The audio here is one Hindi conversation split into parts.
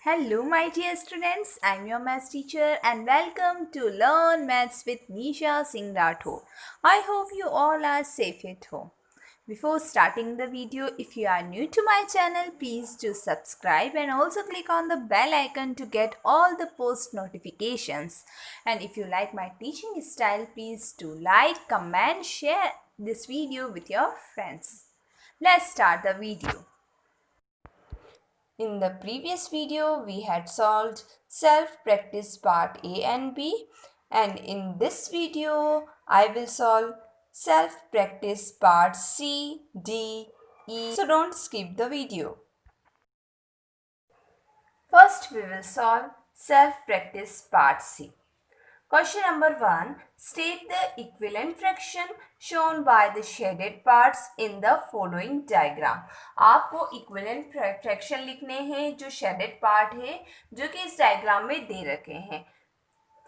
Hello, my dear students. I'm your maths teacher, and welcome to Learn Maths with Nisha Singh Rathore. I hope you all are safe at home. Before starting the video, if you are new to my channel, please do subscribe and also click on the bell icon to get all the post notifications. And if you like my teaching style, please do like, comment, share this video with your friends. Let's start the video. In the previous video, we had solved self-practice part A and B, and in this video, I will solve self-practice part C, D, E. So don't skip the video. First, we will solve self-practice part C. Question number 1. State the equivalent fraction shown by the shaded parts in the following diagram. आपको equivalent fraction लिखने हैं जो shaded part है जो कि इस diagram में दे रखे हैं.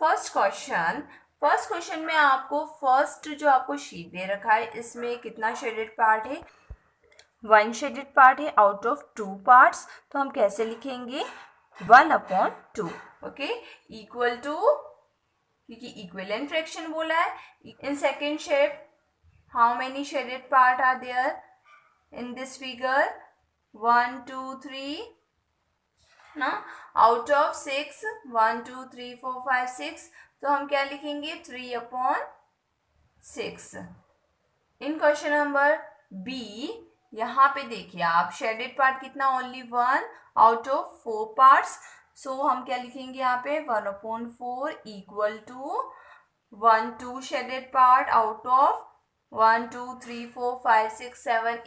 फर्स्ट क्वेश्चन में आपको फर्स्ट जो आपको शीट दे रखा है इसमें कितना शेडेड पार्ट है. 1 शेडेड पार्ट है आउट ऑफ 2 पार्ट्स. तो हम कैसे लिखेंगे 1/2. ओके इक्वल टू, क्योंकि इक्विवेलेंट फ्रैक्शन बोला है. In second shape how many shaded part are there in this figure 1 2 3 ना. Out of 6 1 2 3 4 5 6. तो हम क्या लिखेंगे 3/6. इन क्वेश्चन नंबर बी यहाँ पे देखिए आप शेडेड पार्ट कितना only 1 out of 4 parts. So हम क्या लिखेंगे यहाँ पे 1/4 equal to 1 2 shaded part out of 1 2 3 4 5 6 7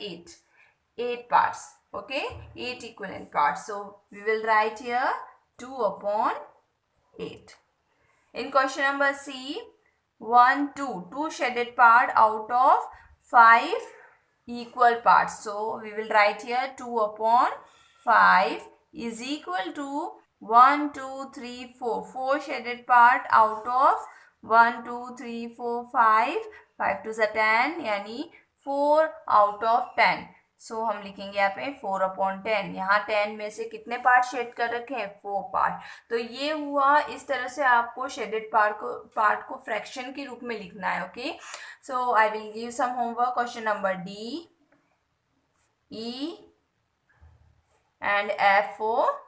8 parts. Okay, 8 equivalent parts. So we will write here 2/8. In question number C, 1 2 shaded part out of 5 equal parts. So we will write here 2/5 is equal to 1 2 3 4 shaded part out of 1 2 3 4 5 2 is 10 यानी 4 out of 10. सो हम लिखेंगे यहाँ पे 4/10. यहाँ 10 में से कितने पार्ट शेड कर रखे हैं 4 पार्ट. तो ये हुआ. इस तरह से आपको शेडेड पार्ट को फ्रैक्शन के रूप में लिखना है. Okay so I will give some homework. Question number D E and F for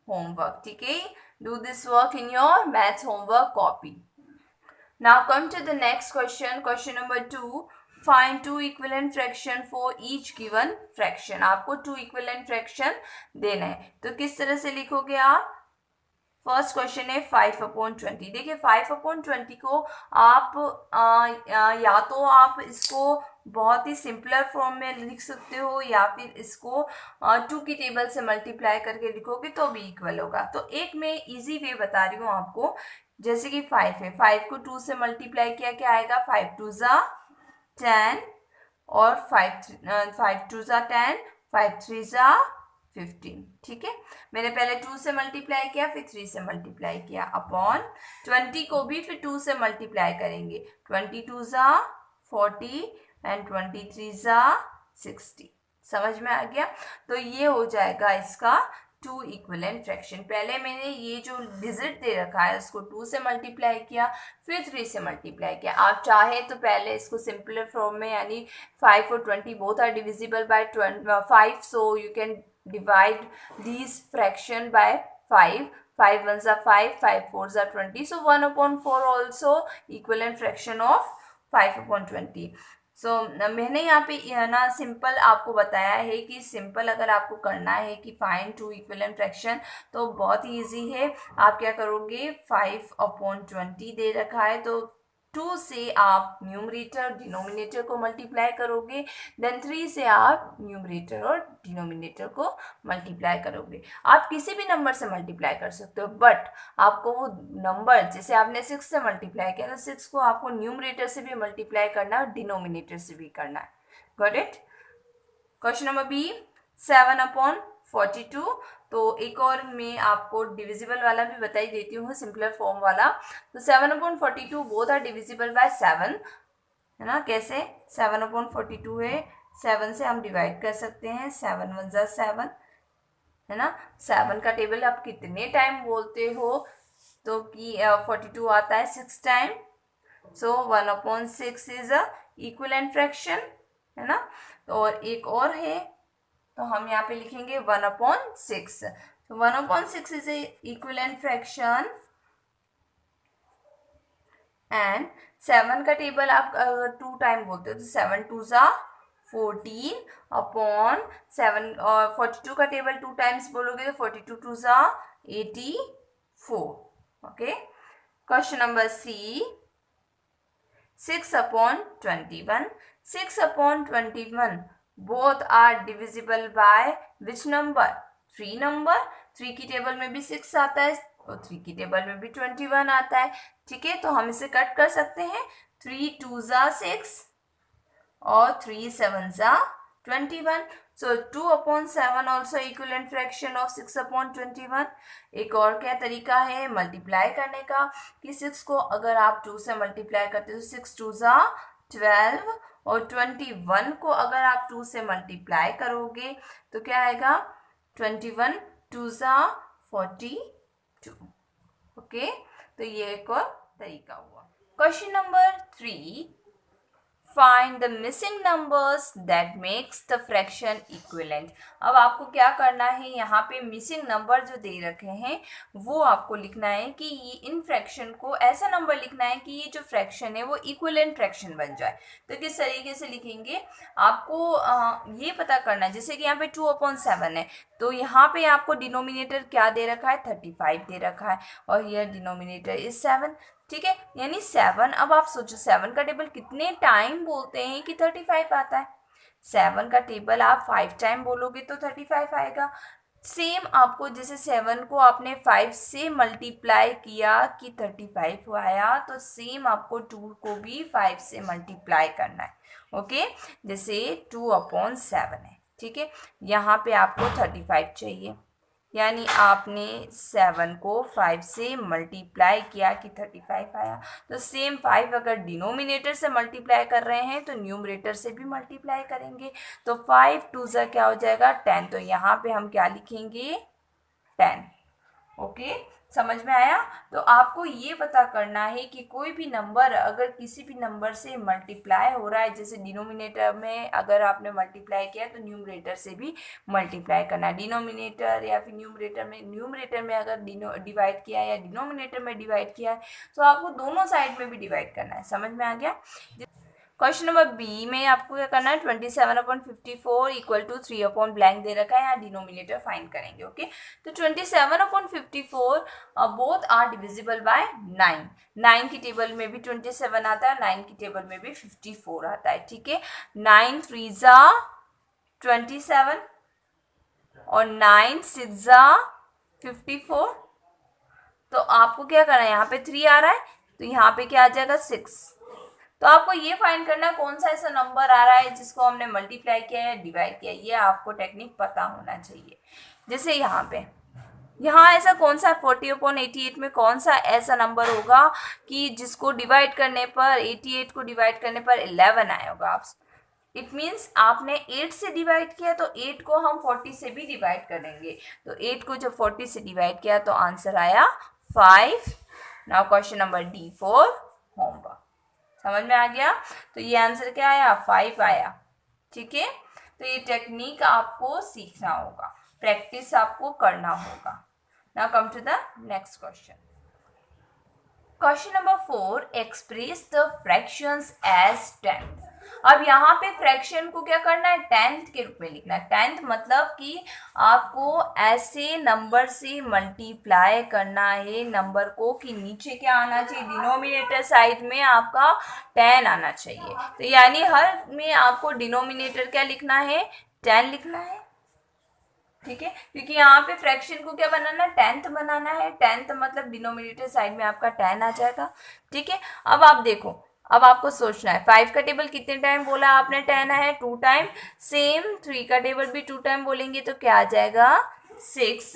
homework. ठीक है, do this work in your maths homework copy. Now come to the next question number 2. Find 2 equivalent fraction for each given fraction. आपको 2 equivalent fraction देना है. तो किस तरह से लिखोगे आप. फर्स्ट क्वेश्चन है 5/20. देखिए 5/20 को आप या तो आप इसको बहुत ही सिंपलर फॉर्म में लिख सकते हो या फिर इसको 2 की टेबल से मल्टीप्लाई करके लिखोगे तो भी इक्वल होगा. तो एक मैं इजी वे बता रही हूँ आपको. जैसे कि 5 है, 5 को 2 से मल्टीप्लाई किया क्या आएगा 5 2 ज़ा 10 और 5 2 ज़ा 10 5 3 ज़ा 15. ठीक है, मैंने पहले 2 से मल्टीप्लाई किया फिर 3 से मल्टीप्लाई किया अपॉन 20 को भी फिर 2 से मल्टीप्लाई करेंगे. 22 ज़ा 40 एंड 23 ज़ा 60. समझ में आ गया. तो ये हो जाएगा इसका 2 इक्विवेलेंट फ्रैक्शन. पहले मैंने ये जो डिजिट दे रखा है उसको 2 से मल्टीप्लाई किया फिर 3 से मल्टीप्लाई किया. आप चाहे तो पहले इसको सिंपलर फॉर्म में यानी 5 और 20 both are divisible by 5 so you can divide these fraction by 5. 5 1s are 5 5 4s are 20. So 1/4 also equivalent fraction of 5/20. सो मैंने यहाँ पे ना सिंपल आपको बताया है कि सिंपल अगर आपको करना है कि फाइंड 2 इक्विवेलेंट फ्रैक्शन तो बहुत ही ईजी है. आप क्या करोगे 5/20 दे रखा है तो 2 से आप न्यूमरेटर डिनोमिनेटर को मल्टीप्लाई करोगे. देन 3 से आप न्यूमरेटर और डिनोमिनेटर को मल्टीप्लाई करोगे. आप किसी भी नंबर से मल्टीप्लाई कर सकते हो बट आपको वो नंबर जैसे आपने 6 से मल्टीप्लाई किया तो 6 को आपको न्यूमरेटर से भी मल्टीप्लाई करना है और डिनोमिनेटर से भी करना है. Got it. Question number B 7/42. तो एक और मैं आपको डिविजिबल वाला भी बता ही देती हूँ सिंपलर फॉर्म वाला. तो 7/42 बोथ आर डिविजिबल बाय 7 है ना. कैसे 7/42 है 7 से हम डिवाइड कर सकते हैं. 7 1 ज़ा 7 है ना। 7 का टेबल आप कितने टाइम बोलते हो, तो कि 42 आता है 6 time, so 1/6 is a equivalent fraction, है ना। तो और एक और है, तो हम यहाँ पे लिखेंगे 1/6, तो 1/6 is a equivalent fraction, and 7 का टेबल आप अगर 2 टाइम बोलते हो तो 7 2 ज़ा 14 अपॉन 7, और 42 का टेबल 2 टाइम्स बोलोगे तो 42 2 ज़ा 84। Okay, question number C, 6/21, 6/21 both are divisible by which number? 3 number, 3 की टेबल में भी 6 आता है और 3 की टेबल में भी 21 आता है। ठीक है, तो हम इसे कट कर सकते हैं, 3 2 ज़ा 6 और 3 7 ज़ा 21, so 2/7 also equivalent fraction of 6/21। एक और क्या तरीका है मल्टीप्लाई करने का, कि 6 को अगर आप 2 से मल्टीप्लाई करते हो तो 6 2 ज़ा 12, और 21 को अगर आप 2 से मल्टीप्लाई करोगे तो क्या आएगा, 21 2 ज़ा 42। ओके, तो ये एक और तरीका हुआ। Question number 3, Find the missing numbers that makes the fraction equivalent। अब आपको क्या करना है, यहाँ पे मिसिंग नंबर जो दे रखे हैं वो आपको लिखना है कि ये इन फ्रैक्शन को ऐसा नंबर लिखना है कि ये जो फ्रैक्शन है वो इक्विवेलेंट फ्रैक्शन बन जाए। तो किस तरीके से लिखेंगे, आपको ये पता करना है, जैसे कि यहाँ पे 2/7 है, तो यहाँ पे आपको डिनोमिनेटर क्या दे रखा है, 35 दे रखा है, और ये डिनोमिनेटर इज 7। ठीक है, यानी 7, अब आप सोचो 7 का टेबल कितने टाइम बोलते हैं कि 35 आता है। 7 का टेबल आप 5 टाइम बोलोगे तो 35 आएगा। सेम आपको जैसे 7 को आपने 5 से मल्टीप्लाई किया कि 35 आया, तो सेम आपको 2 को भी 5 से मल्टीप्लाई करना है। ओके, जैसे 2/7 है, ठीक है, यहाँ पे आपको 35 चाहिए, यानी आपने 7 को 5 से मल्टीप्लाई किया कि 35 आया। तो सेम 5 अगर डिनोमिनेटर से मल्टीप्लाई कर रहे हैं तो न्यूमरेटर से भी मल्टीप्लाई करेंगे, तो 5 2 ज़ा क्या हो जाएगा 10, तो यहाँ पे हम क्या लिखेंगे 10। ओके, समझ में आया। तो आपको ये पता करना है कि कोई भी नंबर अगर किसी भी नंबर से मल्टीप्लाई हो रहा है, जैसे डिनोमिनेटर में अगर आपने मल्टीप्लाई किया तो न्यूमरेटर से भी मल्टीप्लाई करना है। डिनोमिनेटर या फिर न्यूमरेटर में अगर डिवाइड किया है या डिनोमिनेटर में डिवाइड किया है तो आपको दोनों साइड में भी डिवाइड करना है। समझ में आ गया। क्वेश्चन नंबर बी में आपको क्या करना है, 27/54 इक्वल टू 3 ब्लैंक दे रखा है, यहाँ डिनोमिनेटर फाइंड करेंगे। ओके, तो 27/54 बोथ आर डिविजिबल बाय 9। 9 की टेबल में भी 27 आता है, 9 की टेबल में भी 54 आता है। ठीक है, 9 3 ज़ा 27 और 9 6 ज़ा 54, तो आपको क्या करना है, यहाँ पे 3 आ रहा है तो यहाँ पे क्या आ जाएगा 6। तो आपको ये फाइंड करना है कौन सा ऐसा नंबर आ रहा है जिसको हमने मल्टीप्लाई किया है डिवाइड किया है, ये आपको टेक्निक पता होना चाहिए। जैसे यहाँ ऐसा कौन सा 40/88 में कौन सा ऐसा नंबर होगा कि जिसको डिवाइड करने पर 88 को डिवाइड करने पर 11 आया होगा। आप इट मीन्स आपने 8 से डिवाइड किया तो 8 को हम 40 से भी डिवाइड करेंगे, तो 8 को जब 40 से डिवाइड किया तो आंसर आया 5। Now question number D for homework. समझ में आ गया, तो ये आंसर क्या आया 5 आया। ठीक है, तो ये टेक्निक आपको सीखना होगा, प्रैक्टिस आपको करना होगा। Now come to the next question. Question number 4, express the fractions as tenth. अब यहाँ पे फ्रैक्शन को क्या करना है, टेंथ के रूप में लिखना है। टेंथ मतलब कि आपको ऐसे नंबर से मल्टीप्लाई करना है नंबर को कि नीचे क्या आना चाहिए, डिनोमिनेटर साइड में आपका 10 आना चाहिए। तो यानी हर में आपको डिनोमिनेटर क्या लिखना है, 10 लिखना है। ठीक है, क्योंकि यहाँ पे फ्रैक्शन को क्या बनाना है, टेंथ बनाना है। टेंथ मतलब डिनोमिनेटर साइड में आपका 10 आ जाएगा। ठीक है, अब आप देखो, अब आपको सोचना है 5 का टेबल कितने टाइम बोला आपने, 10 है 2 टाइम। सेम 3 का टेबल भी 2 टाइम बोलेंगे तो क्या आ जाएगा 6।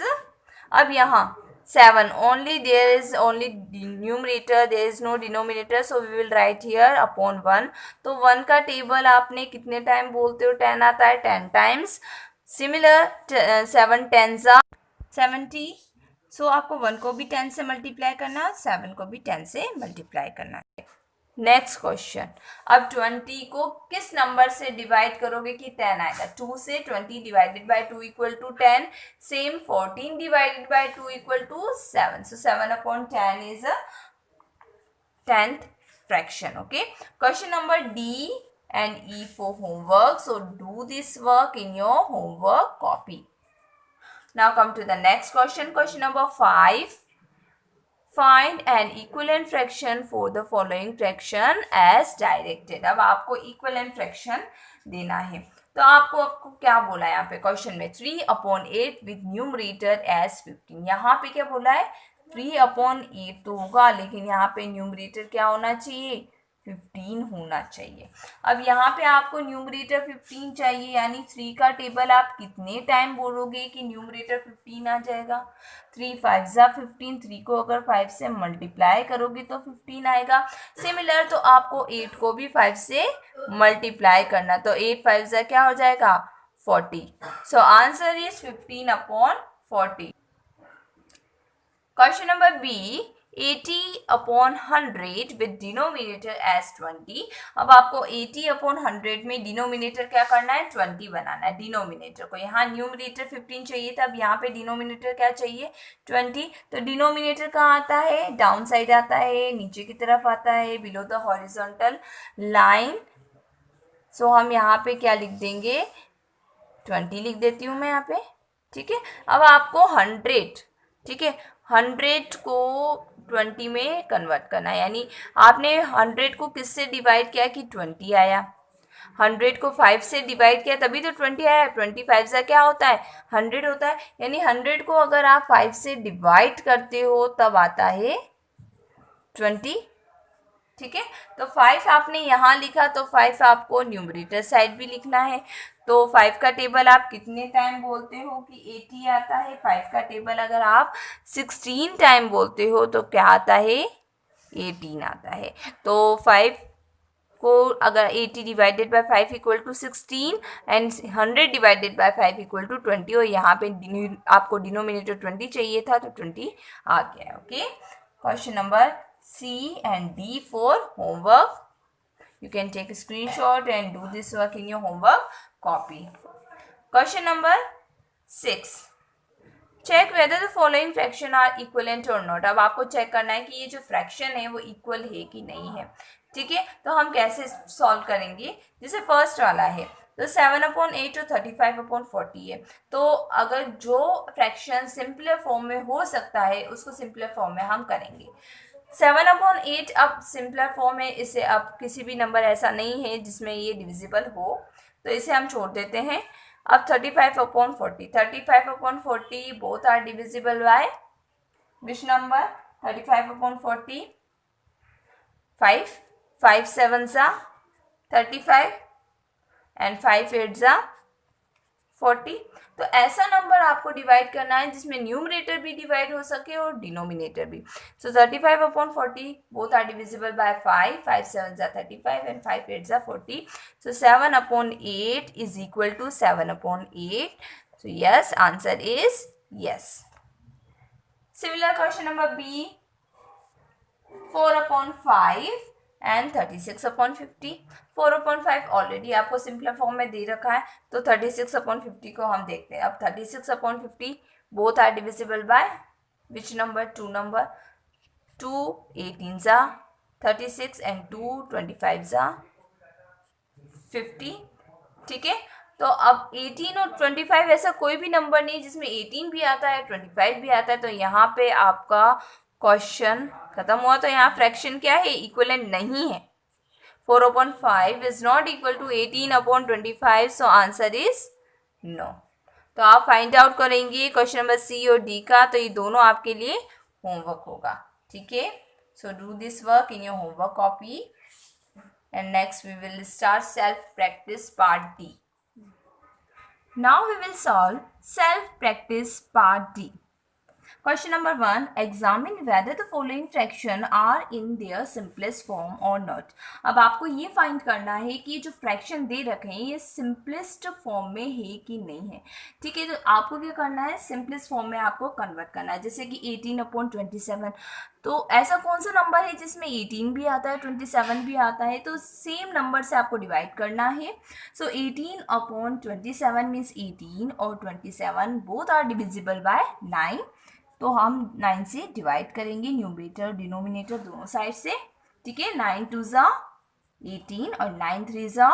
अब यहाँ 7 only, there is only numerator, there is no denominator, so we will write here upon 1। तो 1 का टेबल आपने कितने टाइम बोलते हो, 10 आता है 10 टाइम्स। सिमिलर 7 10 जा 70, सो आपको 1 को भी 10 से मल्टीप्लाई करना है, 7 को भी 10 से मल्टीप्लाई करना है। नेक्स्ट क्वेश्चन, अब 20 को किस नंबर से डिवाइड करोगे कि 10 आएगा? 2 से 20 divided by 2 equal to 10, same 14 divided by 2 equal to 7, so 7/10 is a 10th fraction. Okay, question number D and E for homework, so do this work in your homework copy. Now come to the next question, question number 5. Find an equivalent fraction for the following fraction as directed. अब आपको equivalent fraction देना है, तो आपको क्या बोला है यहाँ पे क्वेश्चन में? 3/8 with numerator as 15. यहाँ पे क्या बोला है? 3/8 तो होगा, लेकिन यहाँ पे न्यूमरेटर क्या होना चाहिए? 15 होना चाहिए। अब यहाँ पे आपको न्यूमरेटर 15 चाहिए, यानी 3 का टेबल आप कितने टाइम बोलोगे कि न्यूमरेटर 15 आ जाएगा? 3 5 जा 15, 3 को अगर 5 से मल्टीप्लाई करोगे तो 15 आएगा। सिमिलर तो आपको 8 को भी 5 से मल्टीप्लाई करना, तो 8 5 जा क्या हो जाएगा? 40। So answer is 15/40। Question number B, 80/100 with denominator as 20. अब आपको 80/100 में डिनोमिनेटर क्या करना है? 20 बनाना है डिनोमिनेटर को। यहाँ न्यूमरेटर 15 चाहिए था, अब यहाँ पे डिनोमिनेटर क्या चाहिए? 20। तो डिनोमिनेटर कहाँ आता है? डाउन साइड आता है, नीचे की तरफ आता है, बिलो द हॉरिजॉन्टल लाइन। सो हम यहाँ पे क्या लिख देंगे? 20 लिख देती हूँ मैं यहाँ पे, ठीक है। अब आपको 100, ठीक है, 100 को 20 में कन्वर्ट करना है, यानी आपने 100 को किससे डिवाइड किया कि 20 आया? 100 को 5 से डिवाइड किया तभी तो 20 आया। 25 से क्या होता है? 100 होता है, यानी 100 को अगर आप 5 से डिवाइड करते हो तब आता है 20, ठीक है। तो 5 आपने यहाँ लिखा, तो 5 आपको न्यूमरेटर साइड भी लिखना है। तो 5 का टेबल आप कितने टाइम बोलते हो कि 80 आता है? 5 का टेबल अगर आप 16 टाइम बोलते हो तो क्या आता है? 18 आता है। तो 5 को अगर 80 divided by 5 equal to 16 and 100 divided by 5 equal to 20, और यहाँ पे आपको डिनोमिनेटर 20 चाहिए था तो 20 आ गया। Okay, question number C and D for homework. You can take a screenshot and do this work in your homework copy. Question number 6. Check whether the following fraction are equivalent or not. अब आपको चेक करना है कि ये जो फ्रैक्शन है वो इक्वल है कि नहीं है, ठीक है। तो हम कैसे सॉल्व करेंगे? जैसे फर्स्ट वाला है तो 7/8 और 35/40 है, तो अगर जो फ्रैक्शन सिंपलर फॉर्म में हो सकता है उसको सिंपलर फॉर्म में हम करेंगे। 7/8 अब सिंपलर फॉर्म है, इसे अब किसी भी नंबर ऐसा नहीं है जिसमें ये डिविजिबल हो, तो इसे हम छोड़ देते हैं। अब 35/40, 35/40 both are divisible by which number? 35/40, 5 5 7 जा 35 एंड 5 8 जा 40। तो ऐसा नंबर आपको डिवाइड करना है जिसमें न्यूमरेटर भी डिवाइड हो सके और डिनोमिनेटर भी। सो 35/40 बोथ आर डिविजिबल बाय 5, 5 7 जा 35 एंड 5 8 जा 40। So 7/8 is equal to 7/8। So yes, answer is yes. Similar question number B, 4/5 and 36/50। 4/5 already आपको सिंपलर फॉर्म में दे रखा है, तो 36/50 को हम देखते हैं। अब 36/50 both are divisible by which number? 2 number. 2 18 जा 36 एंड 2 25 जा 50, ठीक है। तो अब 18 और 25 ऐसा कोई भी नंबर नहीं जिसमें 18 भी आता है 25 भी आता है, तो यहाँ पे आपका क्वेश्चन खत्म हुआ। तो यहाँ फ्रैक्शन क्या है? इक्विवेलेंट नहीं है। 4/5 is not equal to 18/25, so answer is no. तो आप फाइंड आउट करेंगे क्वेश्चन नंबर सी और डी का, तो ये दोनों आपके लिए होमवर्क होगा, ठीक है। So do this work in your homework copy and next we will start self practice part D. Now we will solve self practice part D. Question number 1, examine whether the following fraction are in their simplest form or not. अब आपको ये फाइंड करना है कि जो फ्रैक्शन दे रखे हैं ये सिंपलेस्ट फॉर्म में है कि नहीं है. ठीक है, तो आपको क्या करना है, सिंपलेस्ट फॉर्म में आपको कन्वर्ट करना है. जैसे कि 18/27, तो ऐसा कौन सा नंबर है जिसमें 18 भी आता है 27 भी आता है, तो सेम नंबर से आपको डिवाइड करना है. सो 18/27 मीन्स 18 और 27 बोथ आर डिविजिबल बाय 9. तो हम 9 से डिवाइड करेंगे, न्यूमरेटर डिनोमिनेटर दोनों साइड से. ठीक है, 9 2 ज़ा 18 और 9 3 ज़ा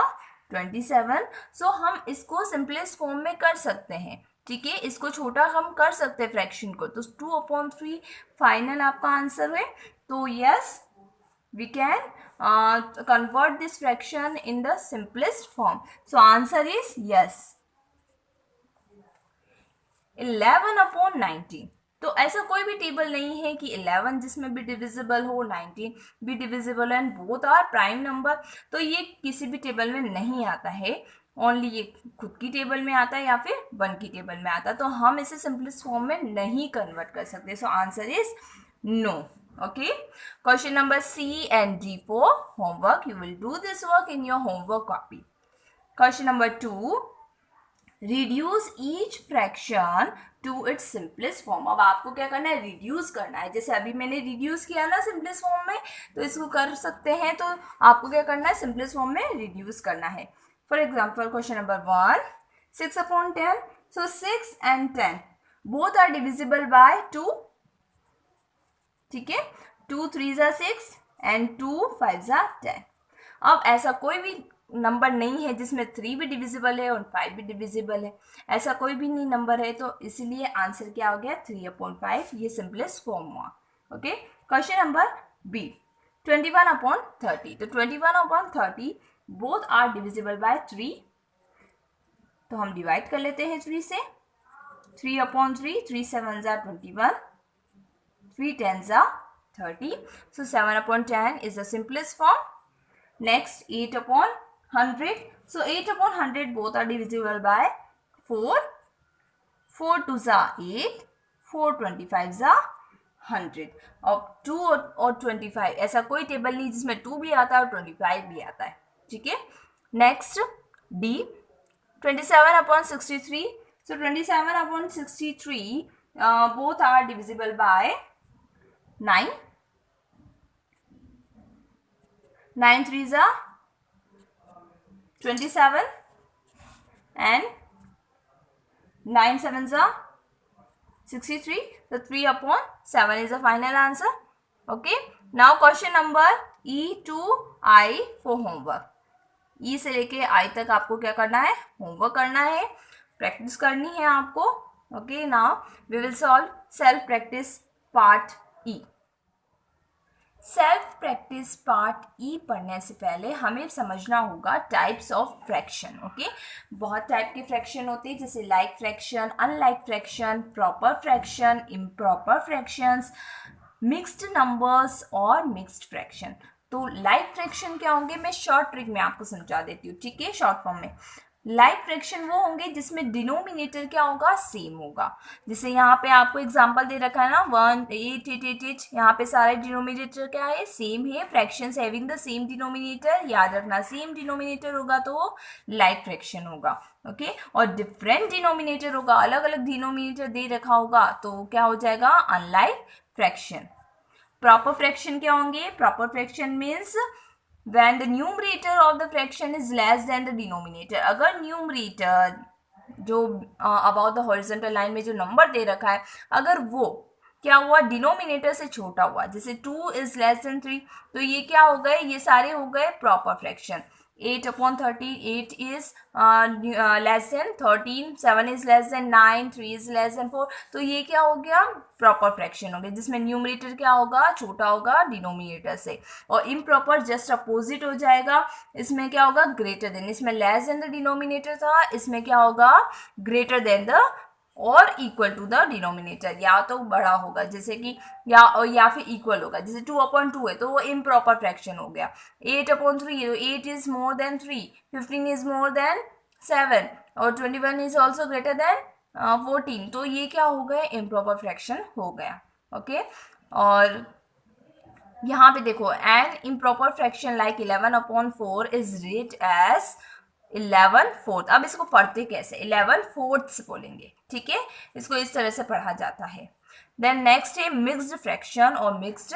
27. सो हम इसको सिंपलेस्ट फॉर्म में कर सकते हैं. ठीक है, इसको छोटा हम कर सकते हैं फ्रैक्शन को. तो 2/3 फाइनल आपका आंसर है. तो yes, we can convert this fraction in the simplest form. So answer is yes. 11/19. तो ऐसा कोई भी टेबल नहीं है कि 11 जिसमें भी डिविजिबल हो, 19 भी divisible and both are prime number. तो ये किसी भी टेबल में नहीं आता है, ओनली ये खुद की टेबल में आता है या फिर 1 की टेबल में आता है. तो हम इसे सिंपलेस्ट फॉर्म में नहीं कन्वर्ट कर सकते. So answer is no. Okay, question number C and D for homework. You will do this work in your homework copy. Question number 2, reduce each fraction to its simplest form. अब आपको क्या करना है, रिड्यूस करना है. जैसे अभी मैंने रिड्यूस किया ना सिंपलेस्ट फॉर्म में, तो इसको कर सकते हैं. तो आपको क्या करना है, सिंपलेस्ट फॉर्म में रिड्यूस करना है. For example question number 1, 6/10. So 6 and 10 both are divisible by 2. ठीक है, 2 3 ज़ा 6 एंड 2 5 ज़ा 10. अब ऐसा कोई भी नंबर नहीं है जिसमें 3 भी डिविजिबल है और 5 भी डिविजिबल है. ऐसा कोई भी नहीं नंबर है, तो इसीलिए आंसर क्या हो गया, 3/5. ये सिंपलेस्ट फॉर्म हुआ. Okay, question number B, 21/30. तो 21/30 बोथ आर डिविजिबल बाय 3. तो हम डिवाइड कर लेते हैं 3 से. 3/3, 3 7 ज़ा 21, 3 10 ज़ा 30. So 7/10 is the simplest form. Next 8/100. So 8/100 both are divisible by 4. 4 2 ज़ा 8, 4 25 ज़ा 100. अब 2 और 25 ऐसा कोई टेबल नहीं जिसमें 2 भी आता है और 25 भी आता है. ठीक है, next D, 27/63. So 27/63 both are divisible by 9. 9 3 ज़ा 27 and 9 7 ज़ा 63. So 3/7 is the final answer. Okay. Now question number E to I for homework. E से लेके I तक आपको क्या करना है, होमवर्क करना है, प्रैक्टिस करनी है आपको. Okay. Now we will solve self practice part E. Self practice part E पढ़ने से पहले हमें समझना होगा टाइप्स ऑफ फ्रैक्शन. ओके, बहुत टाइप के फ्रैक्शन होते हैं, जैसे like fraction, unlike fraction, proper fraction, improper fractions, mixed numbers और मिक्स्ड फ्रैक्शन. तो लाइक फ्रैक्शन क्या होंगे, मैं शॉर्ट ट्रिक में आपको समझा देती हूँ. ठीक है, शॉर्ट फॉर्म में लाइक फ्रैक्शन वो होंगे जिसमें डिनोमिनेटर क्या होगा, सेम होगा. जैसे यहाँ पे आपको एग्जांपल दे रखा है ना, 1 8 8 8 8. यहाँ पे सारे डिनोमिनेटर क्या है, सेम है. Fractions having the same denominator, याद रखना सेम डिनोमिनेटर होगा तो लाइक फ्रैक्शन होगा. ओके, और डिफरेंट डिनोमिनेटर होगा, अलग अलग डिनोमिनेटर दे रखा होगा तो क्या हो जाएगा, अनलाइक फ्रैक्शन. प्रॉपर फ्रैक्शन क्या होंगे, proper fraction means when the numerator of the fraction is less than the denominator. अगर numerator जो about the horizontal line में जो नंबर दे रखा है, अगर वो क्या हुआ, डिनोमिनेटर से छोटा हुआ, जैसे 2 is less than 3, तो ये क्या हो गए, ये सारे हो गए proper fraction. 8/30, 8 is less than 13, 7 is less than 9, 3 is less than 4. तो ये क्या हो गया, प्रॉपर फ्रैक्शन हो गया, जिसमें न्यूमरेटर क्या होगा, छोटा होगा डिनोमिनेटर से. और इम्प्रॉपर जस्ट अपोजिट हो जाएगा, इसमें क्या होगा, ग्रेटर देन. इसमें लेस देन द डिनोमिनेटर था, इसमें क्या होगा, ग्रेटर देन द और इक्वल टू द डिनोमिनेटर. या तो बड़ा होगा जैसे कि या फिर इक्वल होगा, जैसे 2/2 है तो वो इम्प्रॉपर फ्रैक्शन हो गया. 8/3 तो 8 is more than 3, 15 is more than 7 और 21 इज ऑल्सो ग्रेटर देन 14, तो ये क्या हो गया, इम्प्रॉपर फ्रैक्शन हो गया। ओके, और यहाँ पे देखो, an improper fraction like 11/4 is written as 11/4। अब इसको पढ़ते कैसे, 11/4 बोलेंगे, ठीक है, इसको इस तरह से पढ़ा जाता है। देन नेक्स्ट है मिक्स्ड फ्रैक्शन और मिक्स्ड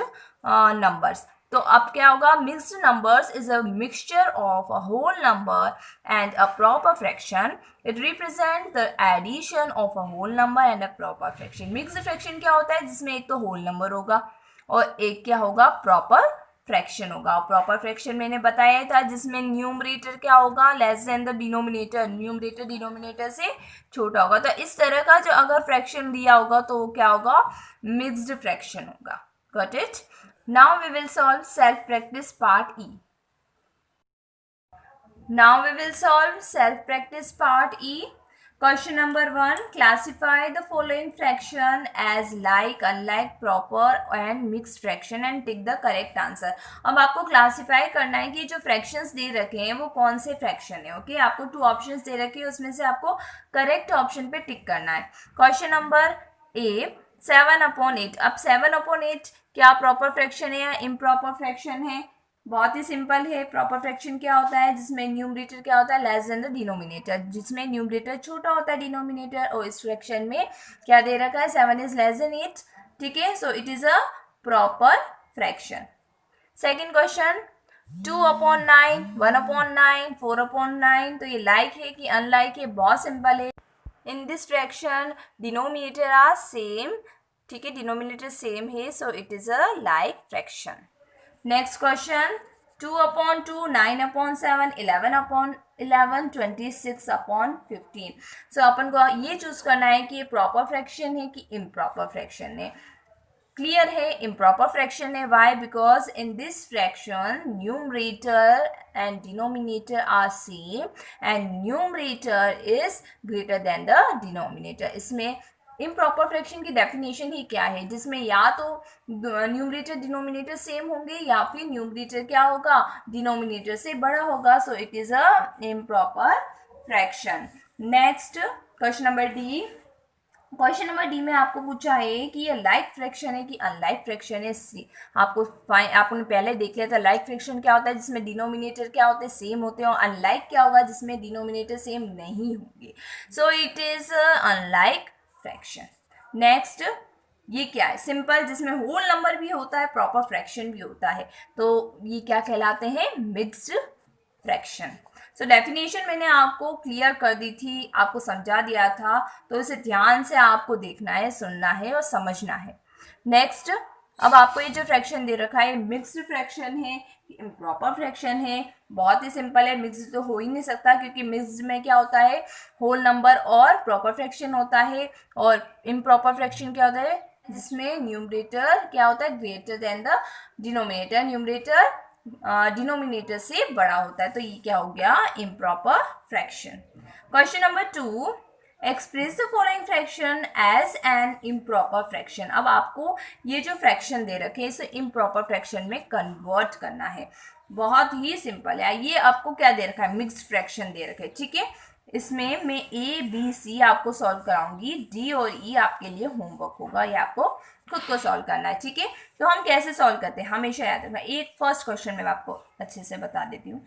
नंबर्स। तो अब क्या होगा, mixed numbers is a mixture of a whole number and a proper fraction. It represent the addition of a whole number and a proper fraction. Mixed fraction क्या होता है, जिसमें एक तो होल नंबर होगा और एक क्या होगा, प्रॉपर फ्रैक्शन होगा। प्रॉपर फ्रैक्शन मैंने बताया था, जिसमें न्यूमरेटर क्या होगा, less than the denominator, numerator denominator से छोटा होगा। तो इस तरह का जो अगर फ्रैक्शन दिया होगा तो वो क्या होगा, मिक्स्ड फ्रैक्शन होगा। Got it? Now we will solve self practice part E. Now we will solve self practice part E. Question number 1. Classify the following fraction as like, unlike, proper and mixed fraction and tick the correct answer. अब आपको classify करना है कि जो fractions दे रखे हैं वो कौन से fraction है। ओके, आपको 2 options दे रखे हैं, उसमें से आपको correct option पे tick करना है। Question number A. 7/8। अब 7/8 क्या proper fraction है या improper fraction है? बहुत ही सिंपल है। प्रॉपर फ्रैक्शन क्या होता है, जिसमें न्यूमरेटर क्या होता है, लेस देन द डिनोमिनेटर, जिसमें न्यूमरेटर छोटा होता है डिनोमिनेटर। और इस फ्रैक्शन में क्या दे रखा है, 7 इज लेस देन 8, ठीक है, so it is a proper fraction. Second question, 2/9, 1/9, 4/9, तो ये लाइक है कि अनलाइक है, बहुत सिंपल है। In this fraction denominator are same, ठीक है, डिनोमिनेटर सेम है, so it is a like fraction. Next question, 2/2, 9/7, 11/11, 26/15। सो अपन को ये चूज करना है कि ये प्रॉपर फ्रैक्शन है कि इम्प्रॉपर फ्रैक्शन है। क्लियर है, इम्प्रॉपर फ्रैक्शन है। Why? Because in this fraction numerator and denominator are same and numerator is greater than the denominator. इसमें इम्प्रॉपर फ्रैक्शन की डेफिनेशन ही क्या है, जिसमें या तो न्यूमरेटर डिनोमिनेटर सेम होंगे या फिर न्यूमरेटर क्या होगा, डिनोमिनेटर से बड़ा होगा। सो it is a improper fraction. Next question number D. Question number D में आपको पूछा है कि ये लाइक फ्रैक्शन है कि अनलाइक फ्रैक्शन है। आपने पहले देख लिया था लाइक फ्रैक्शन क्या होता है, जिसमें डिनोमिनेटर क्या होते हैं, सेम होते हैं, और अनलाइक क्या होगा, जिसमें डिनोमिनेटर सेम नहीं होंगे। सो it is unlike fraction. Next, ये क्या है, सिंपल, जिसमें होल नंबर भी होता है, प्रॉपर फ्रैक्शन भी होता है, तो ये क्या कहलाते हैं, मिक्स्ड फ्रैक्शन। सो डेफिनेशन मैंने आपको क्लियर कर दी थी, आपको समझा दिया था, तो इसे ध्यान से आपको देखना है, सुनना है और समझना है। नेक्स्ट, अब आपको ये जो फ्रैक्शन दे रखा है मिक्स्ड फ्रैक्शन है, इम्प्रॉपर फ्रैक्शन है। बहुत ही सिंपल है, मिक्स्ड तो हो ही नहीं सकता, क्योंकि मिक्स्ड में क्या होता है, होल नंबर और प्रॉपर फ्रैक्शन होता है। और इम्प्रॉपर फ्रैक्शन क्या होता है, जिसमें न्यूमरेटर क्या होता है, greater than the denominator, numerator denominator से बड़ा होता है। तो ये क्या हो गया, improper fraction. Question number 2, express the following fraction as an improper fraction. अब आपको ये जो फ्रैक्शन दे रखे हैं इसे इम्प्रॉपर फ्रैक्शन में कन्वर्ट करना है। बहुत ही सिंपल है। ये आपको क्या दे रखा है, मिक्स्ड फ्रैक्शन दे रखे हैं, ठीक है। इसमें मैं ए बी सी आपको सॉल्व कराऊंगी, डी और ई आपके लिए होमवर्क होगा, ये आपको खुद को सॉल्व करना है, ठीक है। तो हम कैसे सॉल्व करते हैं हमेशा याद रखना। एक फर्स्ट क्वेश्चन में आपको अच्छे से बता देती हूँ।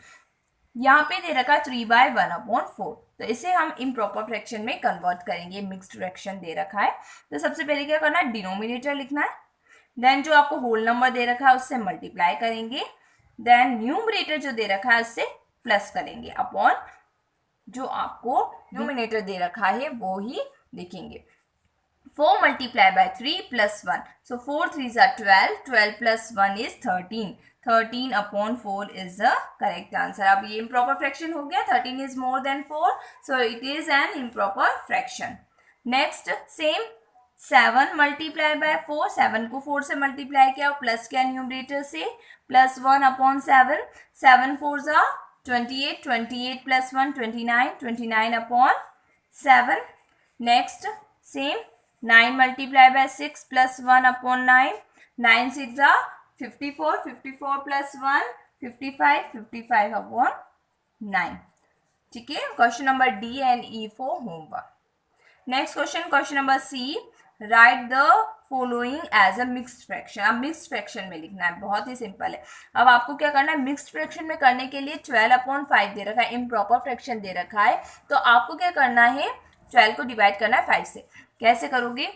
यहाँ पे दे रखा 3/1/4, तो इसे हम इम्प्रॉपर फ्रैक्शन में कन्वर्ट करेंगे। मिक्स्ड फ्रैक्शन दे रखा है, तो सबसे पहले क्या करना है, डिनोमिनेटर लिखना है। देन जो आपको होल नंबर दे रखा है उससे मल्टीप्लाई करेंगे। देन न्यूमरेटर जो दे रखा है उससे प्लस करेंगे अपॉन जो आपको न्यूमिनेटर दे रखा है वो ही लिखेंगे। 4 multiplied by 3 plus 1. So 4 3s are 12. 12 plus 1 is 13. 13/4 is the correct answer. अब ये improper fraction हो गया. 13 is more than 4. So it is an improper fraction. Next, same 7 multiplied by 4. 7 को 4 से multiply किया, प्लस किया न्यूमरेटर से, plus 1/7. 7 4s are 28. 28 plus 1 29. 29/7. Next, same 9 multiplied by 6 plus 1/9. 9 6 are 54. 54 plus 1 55. 55/9. ठीक है। Question number D and E for homework. Next question number C, write the following as a mixed fraction. अब मिक्स्ड फ्रैक्शन में लिखना है, बहुत ही सिंपल है। अब आपको क्या करना है, मिक्स्ड फ्रैक्शन में करने के लिए 12/5 दे रखा है, इम्प्रॉपर फ्रैक्शन दे रखा है, तो आपको क्या करना है, 12 को डिवाइड करना है 5 से। कैसे करोगे,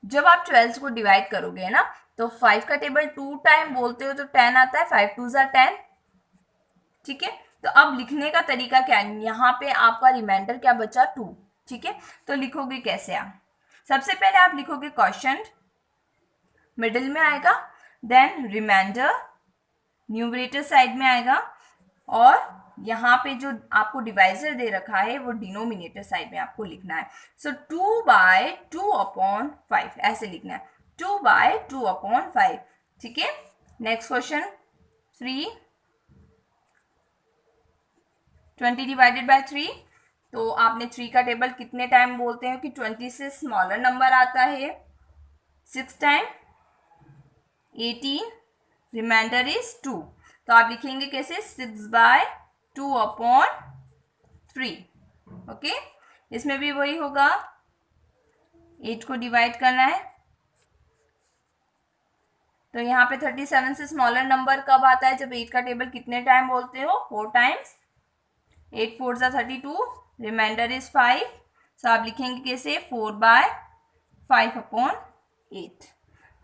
जब आप 12 को डिवाइड करोगे ना, तो 5 का टेबल 2 टाइम बोलते हो तो 10 आता है, 5 2 ज़ा 10, ठीक है। तो अब लिखने का तरीका क्या है, यहाँ पे आपका रिमाइंडर क्या बचा, 2, ठीक है। तो लिखोगे कैसे आप, सबसे पहले आप लिखोगे क्वोशंट, मिडिल में आएगा, देन रिमाइंडर न्यूमरेटर साइड में आएगा, और यहाँ पे जो आपको डिवाइजर दे रखा है वो डिनोमिनेटर साइड में आपको लिखना है। सो 2/2/5 ऐसे लिखना है, 2/2/5, ठीक है। नेक्स्ट क्वेश्चन 3, 20 डिवाइडेड बाय 3, तो आपने 3 का टेबल कितने टाइम बोलते हैं कि 20 से स्मॉलर नंबर आता है, 6 टाइम, 18, रिमाइंडर इज 2, तो आप लिखेंगे कैसे, 6/2/3, ओके। इसमें भी वही होगा, 8 को डिवाइड करना है, तो यहाँ पे 37 से स्मॉलर नंबर कब आता है, जब 8 का टेबल कितने टाइम बोलते हो, 4 टाइम्स, 8 4 ज़ा 32, रिमाइंडर इज 5, सो आप लिखेंगे कैसे, 4/5/8।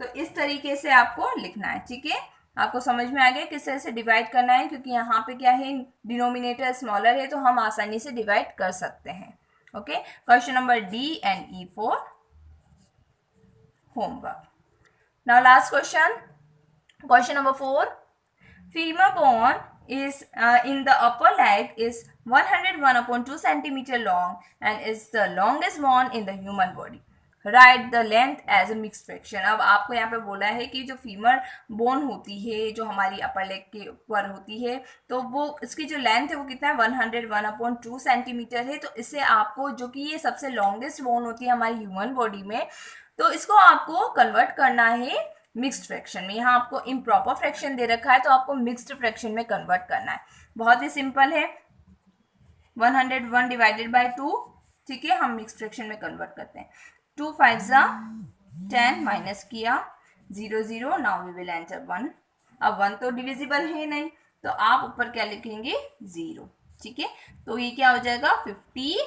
तो इस तरीके से आपको लिखना है, ठीक है। आपको समझ में आ गया किस तरह से डिवाइड करना है, क्योंकि यहाँ पे क्या है, डिनोमिनेटर स्मॉलर है, तो हम आसानी से डिवाइड कर सकते हैं, okay. Question number D and E for homework. Now last question number 4, femur bone is in the upper leg is 101/2 centimeter long and is the longest bone in the human body. Write the length as a mixed fraction. अब आपको यहाँ पे बोला है कि जो फीमर बोन होती है, जो हमारी अपर लेग के ऊपर होती है, तो वो इसकी जो लेंथ है वो कितना है, 101/2 सेंटीमीटर है। तो इसे आपको, जो कि ये सबसे लॉन्गेस्ट बोन होती है हमारी ह्यूमन बॉडी में, तो इसको आपको कन्वर्ट करना है मिक्स्ड फ्रैक्शन में। यहाँ आपको इम्प्रॉपर फ्रैक्शन दे रखा है, तो आपको मिक्स्ड फ्रैक्शन में कन्वर्ट करना है। बहुत ही सिंपल है, 101 डिवाइडेड बाय 2, ठीक है, हम मिक्स्ड फ्रैक्शन में कन्वर्ट करते हैं। 2 5 ज़ा 10, माइनस किया, 0 0, नाउ वी विल एंटर 1। अब 1 तो डिविजिबल है नहीं, तो आप ऊपर क्या लिखेंगे, 0, ठीक है। तो ये क्या हो जाएगा, 50,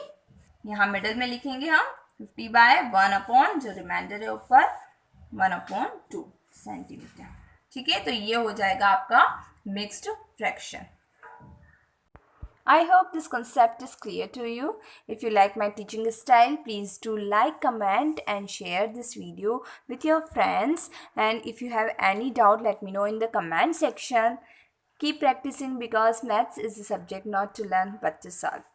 यहाँ मिडल में लिखेंगे हम 50/1 जो रिमाइंडर है ऊपर 1/2 सेंटीमीटर, ठीक है। तो ये हो जाएगा आपका mixed fraction. I hope this concept is clear to you. If you like my teaching style, please do like, comment and share this video with your friends. And if you have any doubt, let me know in the comment section. Keep practicing because maths is a subject not to learn but to solve.